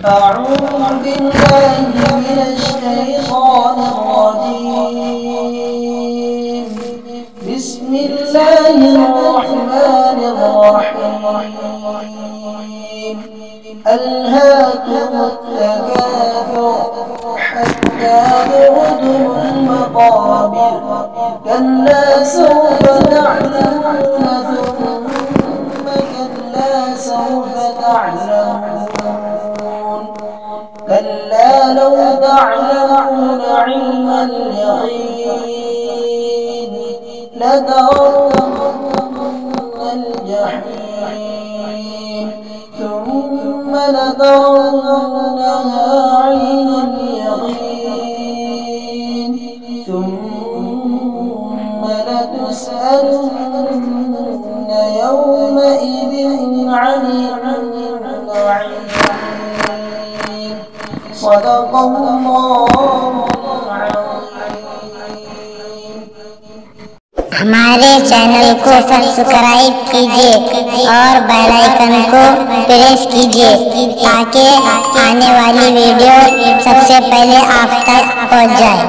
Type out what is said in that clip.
أعوذ بالله من الشيطان الرجيم. بسم الله الرحمن الرحيم. ألهاكم التكاثر حتى زرتم المقابر كلا سوف تعلمون ثم كلا سوف تعلمون كلا لو تعلمون علم اليقين لترون الجحيم ثم لترونها عين اليقين ثم لتسألن يومئذ عن النعيم. صدق الله العظيم. हमारे चैनल को सब्सक्राइब कीजिए और बेल आइकन को प्रेस कीजिए ताकि आने वाली वीडियो सबसे पहले आप तक पहुंच जाए।